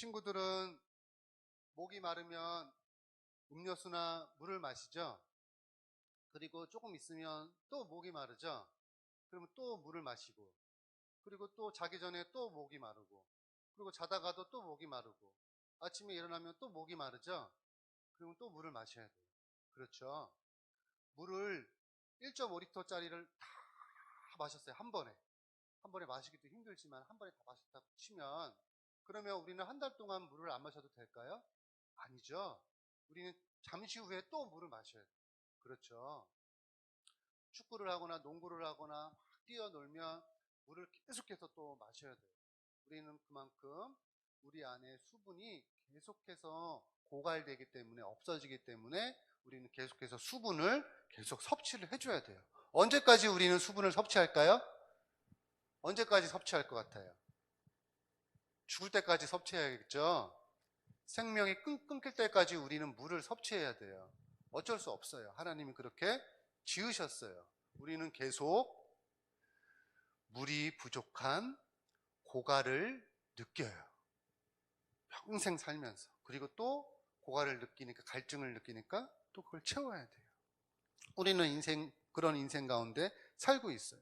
친구들은 목이 마르면 음료수나 물을 마시죠. 그리고 조금 있으면 또 목이 마르죠. 그러면 또 물을 마시고, 그리고 또 자기 전에 또 목이 마르고, 그리고 자다가도 또 목이 마르고, 아침에 일어나면 또 목이 마르죠. 그러면 또 물을 마셔야 돼요. 그렇죠. 물을 1.5리터짜리를 다 마셨어요. 한 번에. 한 번에 마시기도 힘들지만 한 번에 다 마셨다고 치면, 그러면 우리는 한 달 동안 물을 안 마셔도 될까요? 아니죠. 우리는 잠시 후에 또 물을 마셔야 돼요. 그렇죠. 축구를 하거나 농구를 하거나 막 뛰어놀면 물을 계속해서 또 마셔야 돼요. 우리는 그만큼 우리 안에 수분이 계속해서 고갈되기 때문에, 없어지기 때문에 우리는 계속해서 수분을 계속 섭취를 해줘야 돼요. 언제까지 우리는 수분을 섭취할까요? 언제까지 섭취할 것 같아요? 죽을 때까지 섭취해야겠죠. 생명이 끊길 때까지 우리는 물을 섭취해야 돼요. 어쩔 수 없어요. 하나님이 그렇게 지으셨어요. 우리는 계속 물이 부족한 고갈을 느껴요. 평생 살면서. 그리고 또 고갈을 느끼니까, 갈증을 느끼니까 또 그걸 채워야 돼요. 우리는 그런 인생 가운데 살고 있어요.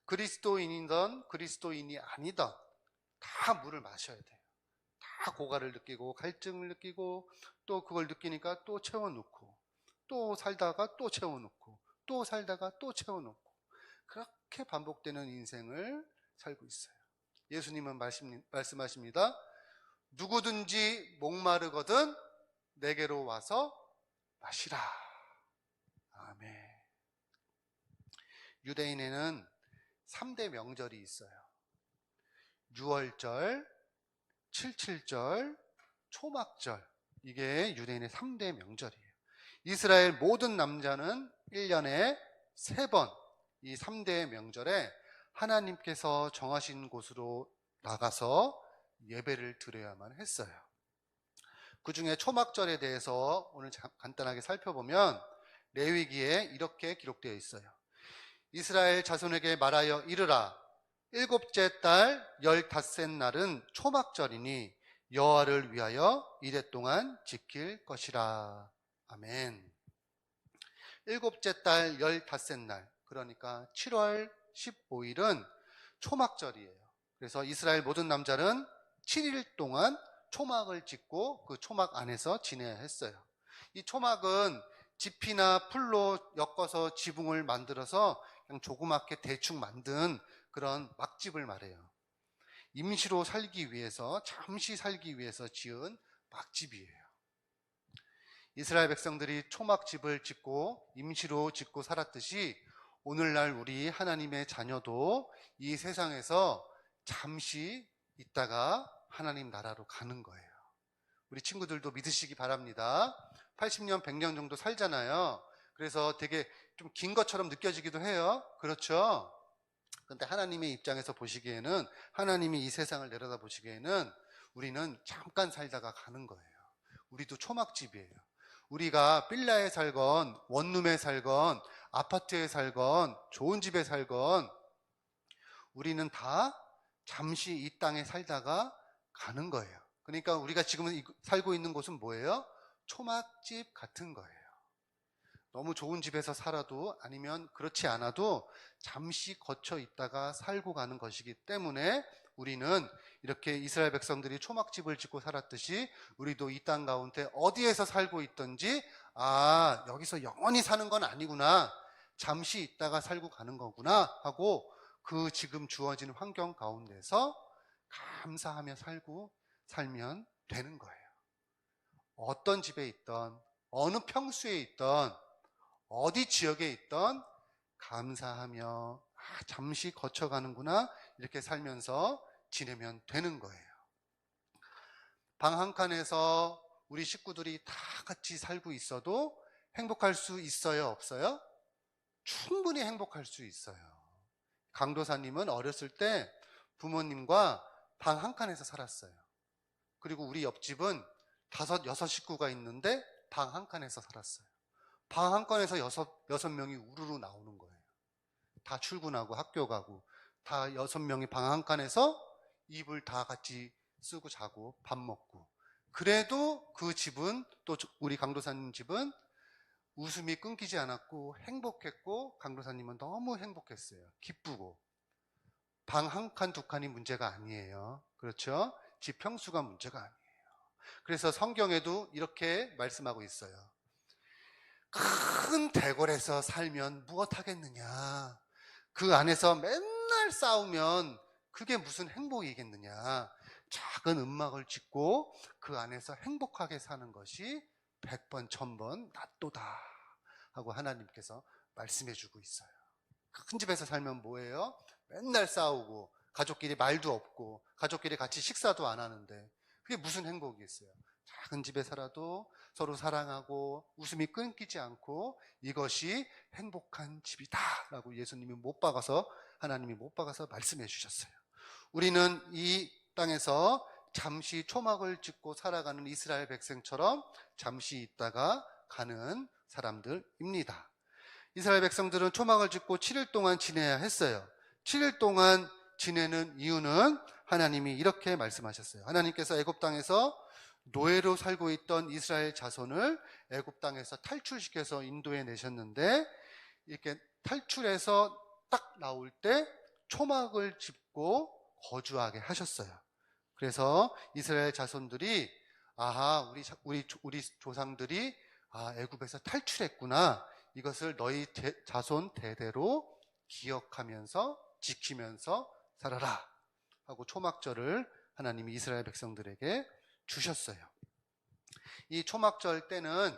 그리스도인이든 그리스도인이 아니든 다 물을 마셔야 돼요. 다 고갈을 느끼고 갈증을 느끼고, 또 그걸 느끼니까 또 채워놓고, 또 살다가 또 채워놓고, 또 살다가 또 채워놓고, 그렇게 반복되는 인생을 살고 있어요. 예수님은 말씀하십니다. 누구든지 목마르거든 내게로 와서 마시라. 아멘. 유대인에는 3대 명절이 있어요. 유월절, 칠칠절, 초막절. 이게 유대인의 3대 명절이에요. 이스라엘 모든 남자는 1년에 3번 이 3대 명절에 하나님께서 정하신 곳으로 나가서 예배를 드려야만 했어요. 그 중에 초막절에 대해서 오늘 간단하게 살펴보면 레위기에 이렇게 기록되어 있어요. 이스라엘 자손에게 말하여 이르라. 7째 달 15셋 날은 초막절이니 여호와를 위하여 이래 동안 지킬 것이라. 아멘. 7째 달 15셋 날, 그러니까 7월 15일은 초막절이에요. 그래서 이스라엘 모든 남자는 7일 동안 초막을 짓고 그 초막 안에서 지내야 했어요. 이 초막은 지피나 풀로 엮어서 지붕을 만들어서 그냥 조그맣게 대충 만든 그런 막집을 말해요. 임시로 살기 위해서, 잠시 살기 위해서 지은 막집이에요. 이스라엘 백성들이 초막집을 짓고 임시로 짓고 살았듯이 오늘날 우리 하나님의 자녀도 이 세상에서 잠시 있다가 하나님 나라로 가는 거예요. 우리 친구들도 믿으시기 바랍니다. 80년, 100년 정도 살잖아요. 그래서 되게 좀 긴 것처럼 느껴지기도 해요. 그렇죠? 근데 하나님의 입장에서 보시기에는, 하나님이 이 세상을 내려다 보시기에는 우리는 잠깐 살다가 가는 거예요. 우리도 초막집이에요. 우리가 빌라에 살건 원룸에 살건 아파트에 살건 좋은 집에 살건 우리는 다 잠시 이 땅에 살다가 가는 거예요. 그러니까 우리가 지금 살고 있는 곳은 뭐예요? 초막집 같은 거예요. 너무 좋은 집에서 살아도, 아니면 그렇지 않아도 잠시 거쳐 있다가 살고 가는 것이기 때문에 우리는 이렇게 이스라엘 백성들이 초막집을 짓고 살았듯이 우리도 이 땅 가운데 어디에서 살고 있든지, 아, 여기서 영원히 사는 건 아니구나, 잠시 있다가 살고 가는 거구나 하고 그 지금 주어진 환경 가운데서 감사하며 살면 되는 거예요. 어떤 집에 있던, 어느 평수에 있던, 어디 지역에 있던 감사하며 잠시 거쳐가는구나, 이렇게 살면서 지내면 되는 거예요. 방 한 칸에서 우리 식구들이 다 같이 살고 있어도 행복할 수 있어요, 없어요? 충분히 행복할 수 있어요. 강도사님은 어렸을 때 부모님과 방 한 칸에서 살았어요. 그리고 우리 옆집은 5, 6 식구가 있는데 방 한 칸에서 살았어요. 방 한 칸에서 여섯 명이 우르르 나오는 거예요. 다 출근하고 학교 가고 다 6명이 방 한 칸에서 이불 다 같이 쓰고 자고 밥 먹고. 그래도 그 집은, 또 우리 강도사님 집은 웃음이 끊기지 않았고 행복했고, 강도사님은 너무 행복했어요. 기쁘고. 방 한 칸, 두 칸이 문제가 아니에요. 그렇죠? 집 평수가 문제가 아니에요. 그래서 성경에도 이렇게 말씀하고 있어요. 큰 대궐에서 살면 무엇하겠느냐. 그 안에서 맨날 싸우면 그게 무슨 행복이겠느냐. 작은 음막을 짓고 그 안에서 행복하게 사는 것이 100번, 1000번 낫도다 하고 하나님께서 말씀해 주고 있어요. 큰 집에서 살면 뭐예요? 맨날 싸우고 가족끼리 말도 없고 가족끼리 같이 식사도 안 하는데 그게 무슨 행복이겠어요? 작은 집에 살아도 서로 사랑하고 웃음이 끊기지 않고 이것이 행복한 집이다 라고 예수님이 못 박아서, 하나님이 못 박아서 말씀해 주셨어요. 우리는 이 땅에서 잠시 초막을 찍고 살아가는 이스라엘 백성처럼 잠시 있다가 가는 사람들입니다. 이스라엘 백성들은 초막을 짓고 7일 동안 지내야 했어요. 7일 동안 지내는 이유는 하나님이 이렇게 말씀하셨어요. 하나님께서 애굽 땅에서 노예로 살고 있던 이스라엘 자손을 애굽 땅에서 탈출시켜서 인도에 내셨는데, 이렇게 탈출해서 딱 나올 때 초막을 짚고 거주하게 하셨어요. 그래서 이스라엘 자손들이 아하, 우리 조상들이 애굽에서 탈출했구나. 이것을 너희 자손 대대로 기억하면서 지키면서 살아라 하고 초막절을 하나님이 이스라엘 백성들에게 주셨어요. 이 초막절 때는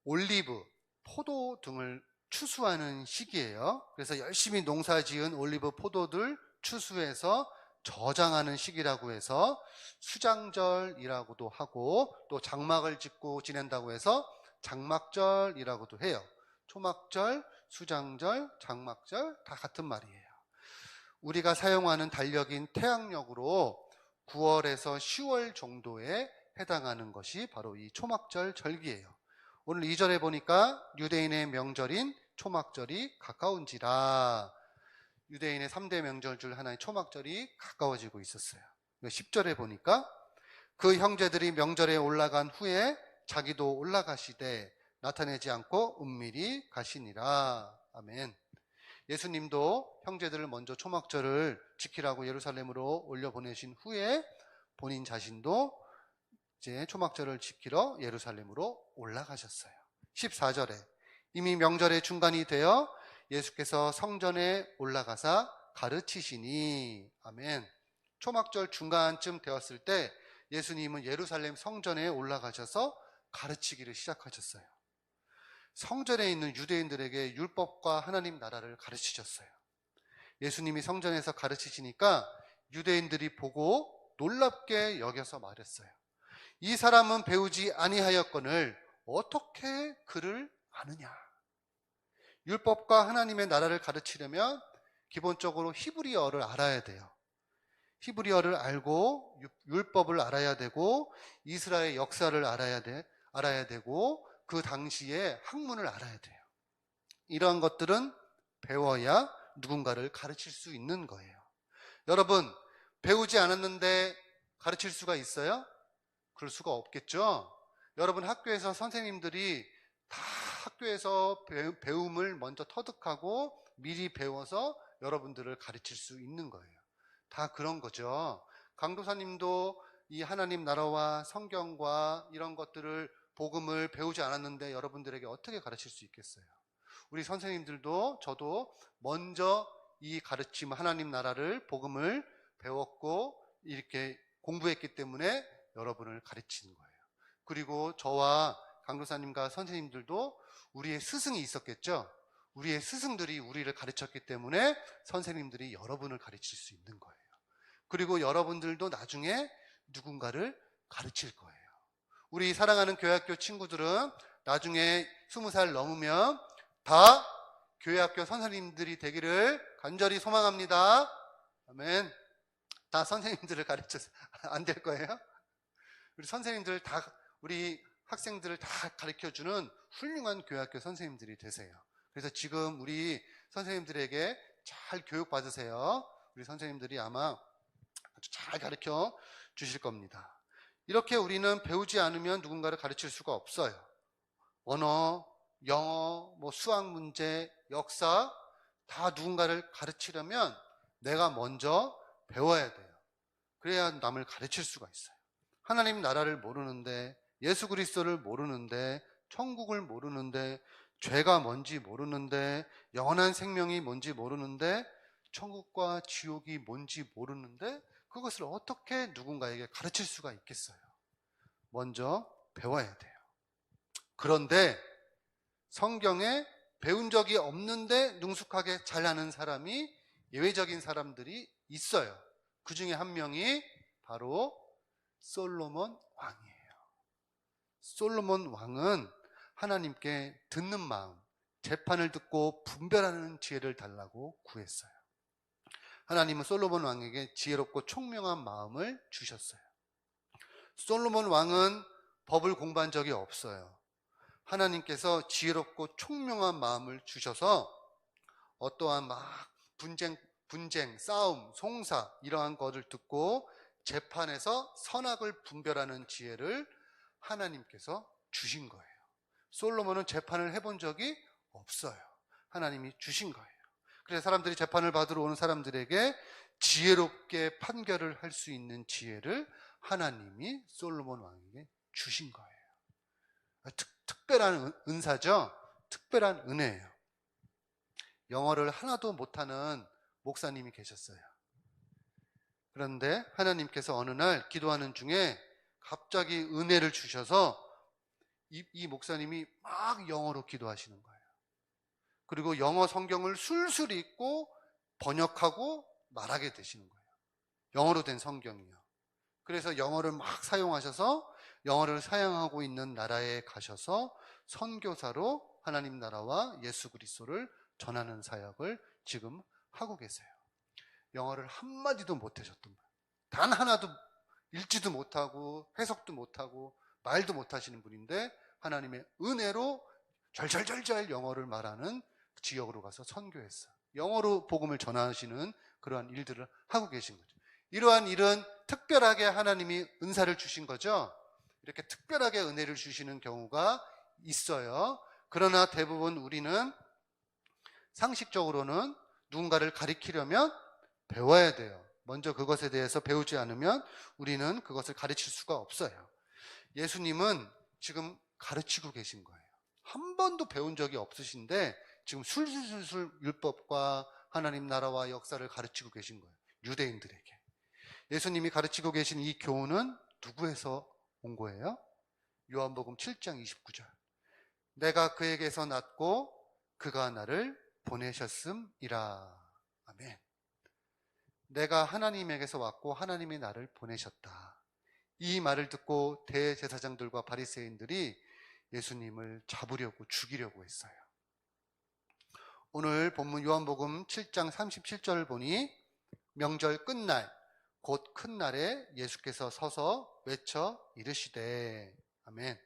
올리브, 포도 등을 추수하는 시기예요. 그래서 열심히 농사지은 올리브, 포도들 추수해서 저장하는 시기라고 해서 수장절이라고도 하고, 또 장막을 짓고 지낸다고 해서 장막절이라고도 해요. 초막절, 수장절, 장막절 다 같은 말이에요. 우리가 사용하는 달력인 태양력으로 9월에서 10월 정도에 해당하는 것이 바로 이 초막절 절기예요. 오늘 2절에 보니까 유대인의 명절인 초막절이 가까운지라, 유대인의 3대 명절 중 하나의 초막절이 가까워지고 있었어요. 10절에 보니까 그 형제들이 명절에 올라간 후에 자기도 올라가시되 나타내지 않고 은밀히 가시니라. 아멘. 예수님도 형제들을 먼저 초막절을 지키라고 예루살렘으로 올려보내신 후에 본인 자신도 이제 초막절을 지키러 예루살렘으로 올라가셨어요. 14절에 이미 명절의 중간이 되어 예수께서 성전에 올라가사 가르치시니. 아멘. 초막절 중간쯤 되었을 때 예수님은 예루살렘 성전에 올라가셔서 가르치기를 시작하셨어요. 성전에 있는 유대인들에게 율법과 하나님 나라를 가르치셨어요. 예수님이 성전에서 가르치시니까 유대인들이 보고 놀랍게 여겨서 말했어요. 이 사람은 배우지 아니하였거늘 어떻게 그를 아느냐. 율법과 하나님의 나라를 가르치려면 기본적으로 히브리어를 알아야 돼요. 히브리어를 알고 율법을 알아야 되고 이스라엘 역사를 알아야 되고 그 당시에 학문을 알아야 돼요. 이러한 것들은 배워야 누군가를 가르칠 수 있는 거예요. 여러분, 배우지 않았는데 가르칠 수가 있어요? 그럴 수가 없겠죠? 여러분 학교에서 선생님들이 다 학교에서 배움을 먼저 터득하고 미리 배워서 여러분들을 가르칠 수 있는 거예요. 다 그런 거죠. 강도사님도 이 하나님 나라와 성경과 이런 것들을, 복음을 배우지 않았는데 여러분들에게 어떻게 가르칠 수 있겠어요? 우리 선생님들도 저도 먼저 이 가르침, 하나님 나라를, 복음을 배웠고 이렇게 공부했기 때문에 여러분을 가르치는 거예요. 그리고 저와 강도사님과 선생님들도 우리의 스승이 있었겠죠. 우리의 스승들이 우리를 가르쳤기 때문에 선생님들이 여러분을 가르칠 수 있는 거예요. 그리고 여러분들도 나중에 누군가를 가르칠 거예요. 우리 사랑하는 교회학교 친구들은 나중에 20살 넘으면 다 교회학교 선생님들이 되기를 간절히 소망합니다. 아멘. 다 선생님들을 가르쳐서 안 될 거예요. 우리 선생님들 다, 우리 학생들을 다 가르쳐주는 훌륭한 교회학교 선생님들이 되세요. 그래서 지금 우리 선생님들에게 잘 교육 받으세요. 우리 선생님들이 아마 아주 잘 가르쳐 주실 겁니다. 이렇게 우리는 배우지 않으면 누군가를 가르칠 수가 없어요. 언어, 영어, 수학 문제, 역사 다 누군가를 가르치려면 내가 먼저 배워야 돼요. 그래야 남을 가르칠 수가 있어요. 하나님 나라를 모르는데, 예수 그리스도를 모르는데, 천국을 모르는데, 죄가 뭔지 모르는데, 영원한 생명이 뭔지 모르는데, 천국과 지옥이 뭔지 모르는데 그것을 어떻게 누군가에게 가르칠 수가 있겠어요? 먼저 배워야 돼요. 그런데 성경에 배운 적이 없는데 능숙하게 잘하는 사람이 예외적인 사람들이 있어요. 그 중에 한 명이 바로 솔로몬 왕이에요. 솔로몬 왕은 하나님께 듣는 마음, 재판을 듣고 분별하는 지혜를 달라고 구했어요. 하나님은 솔로몬 왕에게 지혜롭고 총명한 마음을 주셨어요. 솔로몬 왕은 법을 공부한 적이 없어요. 하나님께서 지혜롭고 총명한 마음을 주셔서 어떠한 분쟁, 싸움, 송사 이러한 것을 듣고 재판에서 선악을 분별하는 지혜를 하나님께서 주신 거예요. 솔로몬은 재판을 해본 적이 없어요. 하나님이 주신 거예요. 그래서 사람들이 재판을 받으러 오는 사람들에게 지혜롭게 판결을 할 수 있는 지혜를 하나님이 솔로몬 왕에게 주신 거예요. 특별한 은사죠. 특별한 은혜예요. 영어를 하나도 못하는 목사님이 계셨어요. 그런데 하나님께서 어느 날 기도하는 중에 갑자기 은혜를 주셔서 이 목사님이 막 영어로 기도하시는 거예요. 그리고 영어 성경을 술술 읽고 번역하고 말하게 되시는 거예요. 영어로 된 성경이요. 그래서 영어를 막 사용하셔서 영어를 사용하고 있는 나라에 가셔서 선교사로 하나님 나라와 예수 그리스도를 전하는 사역을 지금 하고 계세요. 영어를 한마디도 못하셨던 거예요. 단 하나도 읽지도 못하고 해석도 못하고 말도 못하시는 분인데 하나님의 은혜로 절절절절 영어를 말하는 지역으로 가서 선교했어요. 영어로 복음을 전하시는 그러한 일들을 하고 계신 거죠. 이러한 일은 특별하게 하나님이 은사를 주신 거죠. 이렇게 특별하게 은혜를 주시는 경우가 있어요. 그러나 대부분 우리는 상식적으로는 누군가를 가리키려면 배워야 돼요. 먼저 그것에 대해서 배우지 않으면 우리는 그것을 가르칠 수가 없어요. 예수님은 지금 가르치고 계신 거예요. 한 번도 배운 적이 없으신데 지금 술술술 율법과 하나님 나라와 역사를 가르치고 계신 거예요. 유대인들에게. 예수님이 가르치고 계신 이 교훈은 누구에서 온 거예요? 요한복음 7장 29절. 내가 그에게서 났고 그가 나를 보내셨음이라. 아멘. 내가 하나님에게서 왔고 하나님이 나를 보내셨다. 이 말을 듣고 대제사장들과 바리새인들이 예수님을 잡으려고 죽이려고 했어요. 오늘 본문 요한복음 7장 37절을 보니 명절 끝날 곧 큰 날에 예수께서 서서 외쳐 이르시되. 아멘.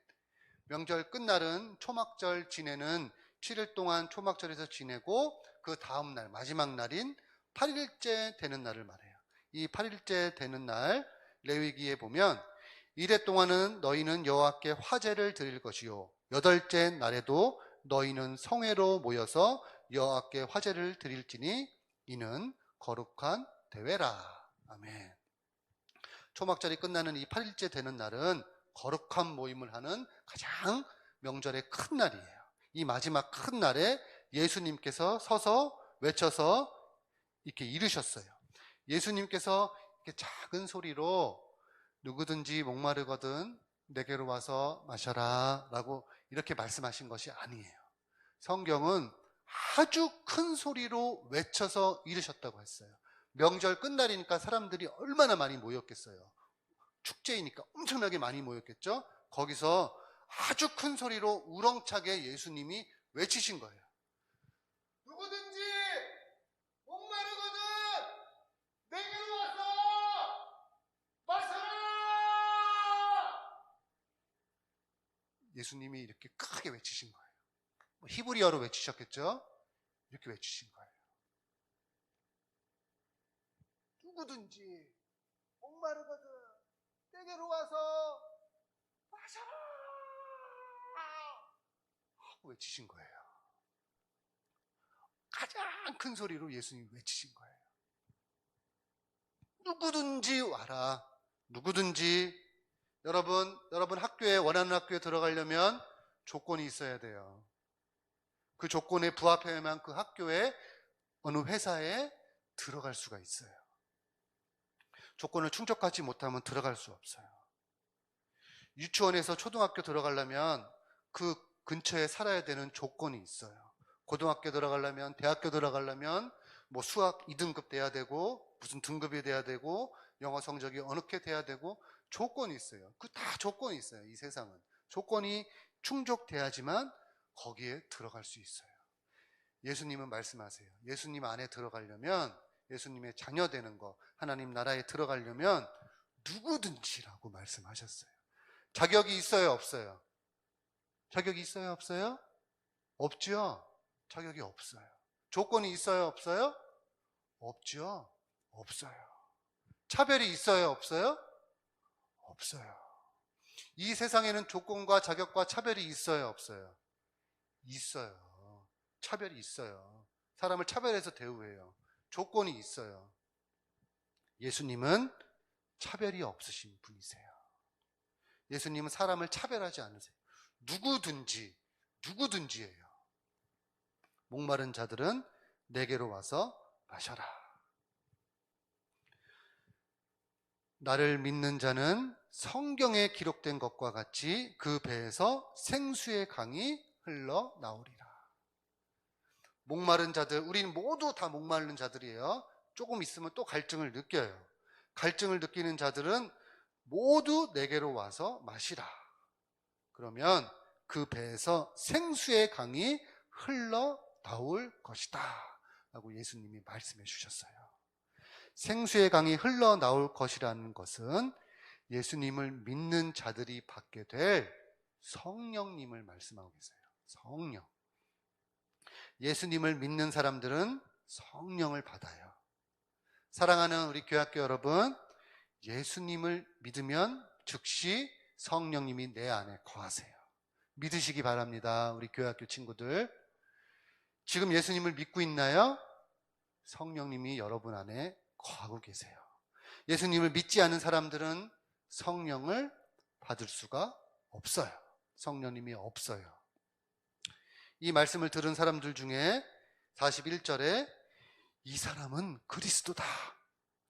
명절 끝날은 초막절 지내는 7일 동안 초막절에서 지내고 그 다음 날 마지막 날인 8일째 되는 날을 말해요. 이 8일째 되는 날 레위기에 보면 이래 동안은 너희는 여호와께 화제를 드릴 것이요 8째 날에도 너희는 성회로 모여서 여호와께 화제를 드릴지니 이는 거룩한 대회라. 아멘. 초막절이 끝나는 이 8일째 되는 날은 거룩한 모임을 하는 가장 명절의 큰 날이에요. 이 마지막 큰 날에 예수님께서 서서 외쳐서 이렇게 이르셨어요. 예수님께서 이렇게 작은 소리로 누구든지 목마르거든 내게로 와서 마셔라 라고 이렇게 말씀하신 것이 아니에요. 성경은 아주 큰 소리로 외쳐서 이르셨다고 했어요. 명절 끝날이니까 사람들이 얼마나 많이 모였겠어요. 축제이니까 엄청나게 많이 모였겠죠. 거기서 아주 큰 소리로 우렁차게 예수님이 외치신 거예요. 누구든지 목마르거든 내게로 와서 마셔라. 예수님이 이렇게 크게 외치신 거예요. 히브리어로 외치셨겠죠. 이렇게 외치신 거예요. 누구든지 목마르거든 내게로 와서 마셔라 하고 외치신 거예요. 가장 큰 소리로 예수님이 외치신 거예요. 누구든지 와라. 누구든지. 여러분 학교에, 원하는 학교에 들어가려면 조건이 있어야 돼요. 그 조건에 부합해야만 그 학교에, 어느 회사에 들어갈 수가 있어요. 조건을 충족하지 못하면 들어갈 수 없어요. 유치원에서 초등학교 들어가려면 그 근처에 살아야 되는 조건이 있어요. 고등학교 들어가려면, 대학교 들어가려면 뭐 수학 2등급 돼야 되고, 무슨 등급이 돼야 되고, 영어 성적이 어느 게 돼야 되고, 조건이 있어요. 그 다 조건이 있어요. 이 세상은 조건이 충족돼야지만 거기에 들어갈 수 있어요. 예수님은 말씀하세요. 예수님 안에 들어가려면, 예수님의 자녀 되는 거, 하나님 나라에 들어가려면 누구든지라고 말씀하셨어요. 자격이 있어요, 없어요? 자격이 있어요, 없어요? 없죠. 자격이 없어요. 조건이 있어요, 없어요? 없죠. 없어요. 차별이 있어요, 없어요? 없어요. 이 세상에는 조건과 자격과 차별이 있어요, 없어요? 있어요. 차별이 있어요. 사람을 차별해서 대우해요. 조건이 있어요. 예수님은 차별이 없으신 분이세요. 예수님은 사람을 차별하지 않으세요. 누구든지예요. 목마른 자들은 내게로 와서 마셔라. 나를 믿는 자는 성경에 기록된 것과 같이 그 배에서 생수의 강이 흘러나오리라. 목마른 자들, 우리는 모두 다 목마른 자들이에요. 조금 있으면 또 갈증을 느껴요. 갈증을 느끼는 자들은 모두 내게로 와서 마시라. 그러면 그 배에서 생수의 강이 흘러나올 것이다 라고 예수님이 말씀해 주셨어요. 생수의 강이 흘러나올 것이라는 것은 예수님을 믿는 자들이 받게 될 성령님을 말씀하고 계세요. 성령. 예수님을 믿는 사람들은 성령을 받아요. 사랑하는 우리 교회학교 여러분, 예수님을 믿으면 즉시 성령님이 내 안에 거하세요. 믿으시기 바랍니다. 우리 교회학교 친구들, 지금 예수님을 믿고 있나요? 성령님이 여러분 안에 거하고 계세요. 예수님을 믿지 않은 사람들은 성령을 받을 수가 없어요. 성령님이 없어요. 이 말씀을 들은 사람들 중에 41절에 이 사람은 그리스도다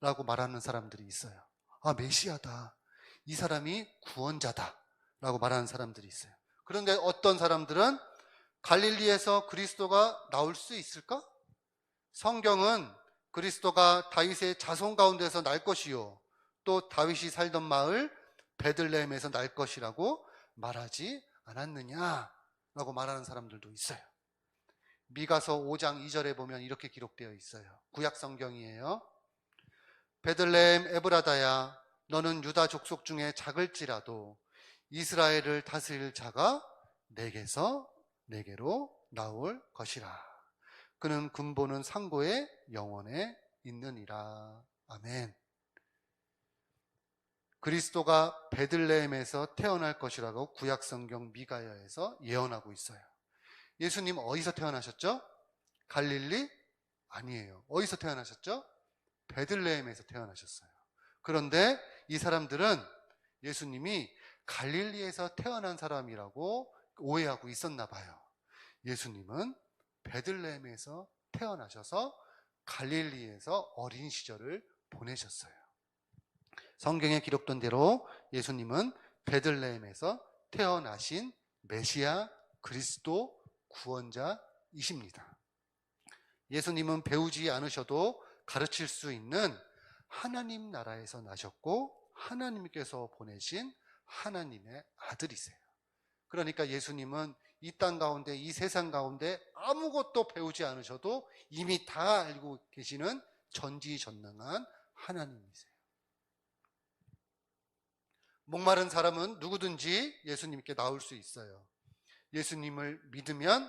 라고 말하는 사람들이 있어요. 아, 메시아다. 이 사람이 구원자다 라고 말하는 사람들이 있어요. 그런데 어떤 사람들은 갈릴리에서 그리스도가 나올 수 있을까? 성경은 그리스도가 다윗의 자손 가운데서 날 것이요, 또 다윗이 살던 마을 베들레헴에서 날 것이라고 말하지 않았느냐라고 말하는 사람들도 있어요. 미가서 5장 2절에 보면 이렇게 기록되어 있어요. 구약 성경이에요. 베들레헴 에브라다야, 너는 유다 족속 중에 작을지라도 이스라엘을 다스릴 자가 내게로 나올 것이라. 그는 근본은 상고의 영원에 있느니라. 아멘. 그리스도가 베들레헴에서 태어날 것이라고 구약 성경 미가야에서 예언하고 있어요. 예수님 어디서 태어나셨죠? 갈릴리? 아니에요. 어디서 태어나셨죠? 베들레헴에서 태어나셨어요. 그런데 이 사람들은 예수님이 갈릴리에서 태어난 사람이라고 오해하고 있었나 봐요. 예수님은 베들레헴에서 태어나셔서 갈릴리에서 어린 시절을 보내셨어요. 성경에 기록된 대로 예수님은 베들레헴에서 태어나신 메시아 그리스도 구원자이십니다. 예수님은 배우지 않으셔도 가르칠 수 있는 하나님 나라에서 나셨고 하나님께서 보내신 하나님의 아들이세요. 그러니까 예수님은 이 땅 가운데, 이 세상 가운데 아무것도 배우지 않으셔도 이미 다 알고 계시는 전지전능한 하나님이세요. 목마른 사람은 누구든지 예수님께 나올 수 있어요. 예수님을 믿으면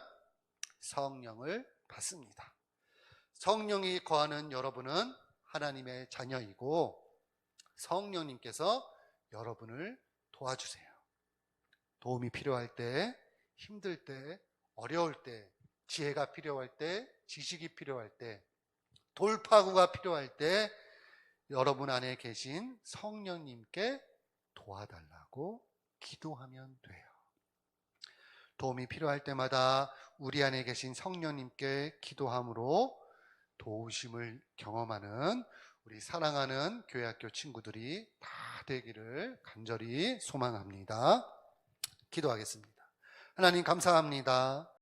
성령을 받습니다. 성령이 거하는 여러분은 하나님의 자녀이고 성령님께서 여러분을 도와주세요. 도움이 필요할 때, 힘들 때, 어려울 때, 지혜가 필요할 때, 지식이 필요할 때, 돌파구가 필요할 때 여러분 안에 계신 성령님께 도와달라고 기도하면 돼요. 도움이 필요할 때마다 우리 안에 계신 성령님께 기도함으로 도우심을 경험하는 우리 사랑하는 교회학교 친구들이 다 되기를 간절히 소망합니다. 기도하겠습니다. 하나님 감사합니다.